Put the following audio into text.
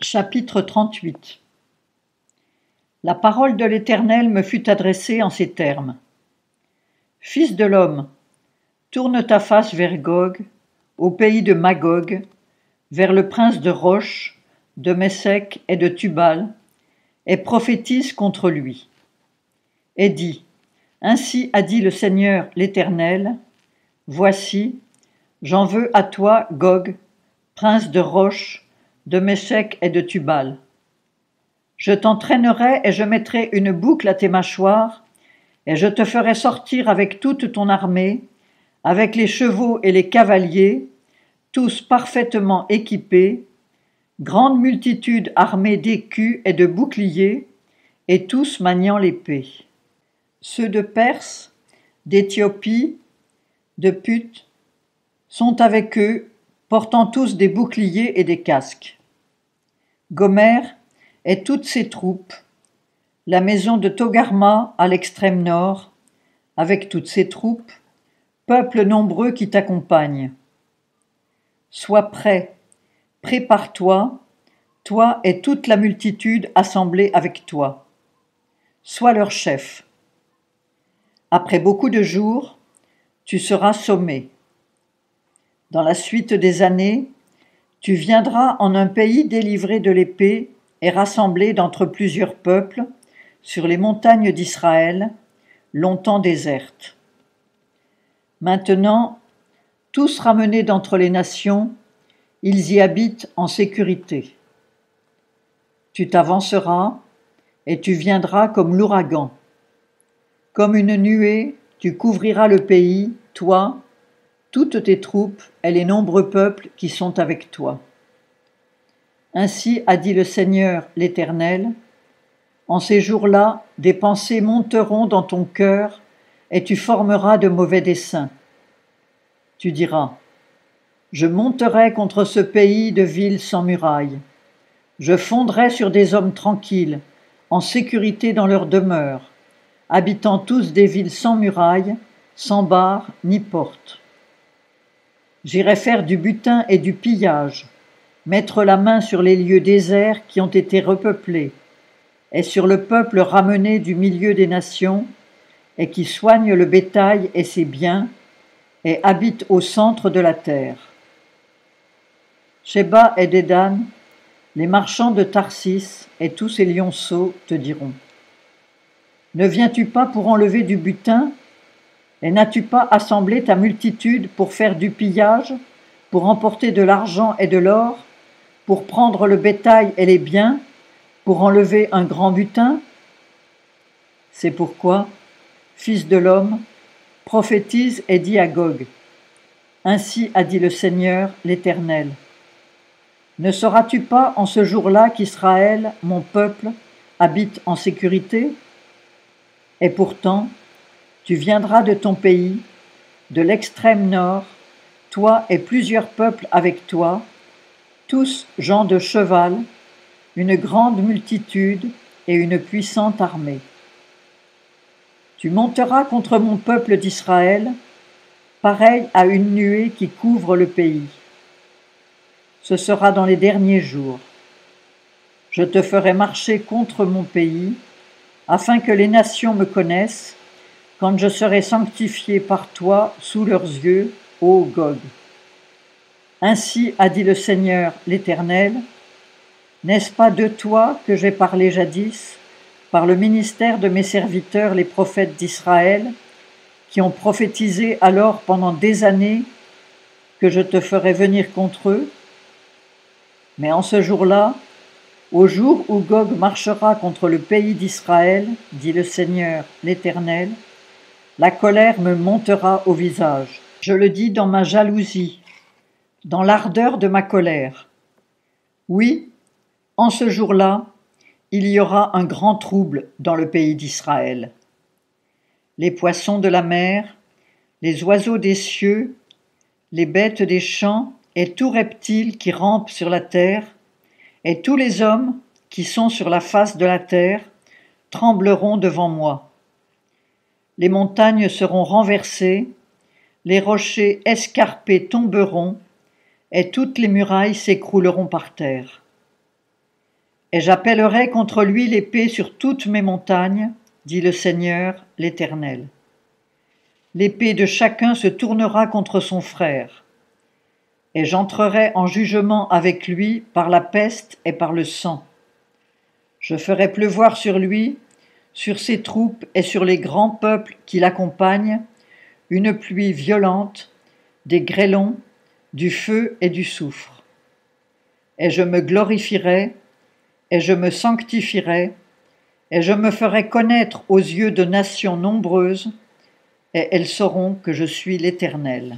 Chapitre 38. La parole de l'Éternel me fut adressée en ces termes. Fils de l'homme, tourne ta face vers Gog, au pays de Magog, vers le prince de Rosh, de Meshek et de Tubal, et prophétise contre lui. Et dis, ainsi a dit le Seigneur l'Éternel, voici, j'en veux à toi, Gog, prince de Rosh, de Meshek et de Tubal. Je t'entraînerai et je mettrai une boucle à tes mâchoires, et je te ferai sortir avec toute ton armée, avec les chevaux et les cavaliers, tous parfaitement équipés, grande multitude armée d'écus et de boucliers, et tous maniant l'épée. Ceux de Perse, d'Éthiopie, de Put, sont avec eux, portant tous des boucliers et des casques. Gomer et toutes ses troupes, la maison de Togarma à l'extrême nord, avec toutes ses troupes, peuple nombreux qui t'accompagne. Sois prêt, prépare-toi, toi et toute la multitude assemblée avec toi. Sois leur chef. Après beaucoup de jours, tu seras sommé. Dans la suite des années, tu viendras en un pays délivré de l'épée et rassemblé d'entre plusieurs peuples, sur les montagnes d'Israël, longtemps désertes. Maintenant, tous ramenés d'entre les nations, ils y habitent en sécurité. Tu t'avanceras et tu viendras comme l'ouragan. Comme une nuée, tu couvriras le pays, toi, toutes tes troupes et les nombreux peuples qui sont avec toi. Ainsi a dit le Seigneur l'Éternel, en ces jours-là, des pensées monteront dans ton cœur et tu formeras de mauvais desseins. Tu diras, je monterai contre ce pays de villes sans murailles. Je fondrai sur des hommes tranquilles, en sécurité dans leurs demeures, habitant tous des villes sans murailles, sans barres ni portes. J'irai faire du butin et du pillage, mettre la main sur les lieux déserts qui ont été repeuplés, et sur le peuple ramené du milieu des nations, et qui soigne le bétail et ses biens, et habite au centre de la terre. Sheba et Dédan, les marchands de Tarsis et tous ces lionceaux te diront, ne viens-tu pas pour enlever du butin, et n'as-tu pas assemblé ta multitude pour faire du pillage, pour emporter de l'argent et de l'or, pour prendre le bétail et les biens, pour enlever un grand butin? C'est pourquoi, fils de l'homme, prophétise et dis à Gog, ainsi a dit le Seigneur l'Éternel. Ne sauras-tu pas en ce jour-là qu'Israël, mon peuple, habite en sécurité? Et pourtant, tu viendras de ton pays, de l'extrême nord, toi et plusieurs peuples avec toi, tous gens de cheval, une grande multitude et une puissante armée. Tu monteras contre mon peuple d'Israël, pareil à une nuée qui couvre le pays. Ce sera dans les derniers jours. Je te ferai marcher contre mon pays, afin que les nations me connaissent, quand je serai sanctifié par toi sous leurs yeux, ô Gog. Ainsi a dit le Seigneur l'Éternel, n'est-ce pas de toi que j'ai parlé jadis, par le ministère de mes serviteurs les prophètes d'Israël, qui ont prophétisé alors pendant des années que je te ferai venir contre eux? Mais en ce jour-là, au jour où Gog marchera contre le pays d'Israël, dit le Seigneur l'Éternel, la colère me montera au visage. Je le dis dans ma jalousie, dans l'ardeur de ma colère. Oui, en ce jour-là, il y aura un grand trouble dans le pays d'Israël. Les poissons de la mer, les oiseaux des cieux, les bêtes des champs et tout reptile qui rampe sur la terre, et tous les hommes qui sont sur la face de la terre trembleront devant moi. Les montagnes seront renversées, les rochers escarpés tomberont, et toutes les murailles s'écrouleront par terre. Et j'appellerai contre lui l'épée sur toutes mes montagnes, dit le Seigneur l'Éternel. L'épée de chacun se tournera contre son frère, et j'entrerai en jugement avec lui par la peste et par le sang. Je ferai pleuvoir sur lui, sur ses troupes et sur les grands peuples qui l'accompagnent, une pluie violente, des grêlons, du feu et du soufre. Et je me glorifierai, et je me sanctifierai, et je me ferai connaître aux yeux de nations nombreuses, et elles sauront que je suis l'Éternel.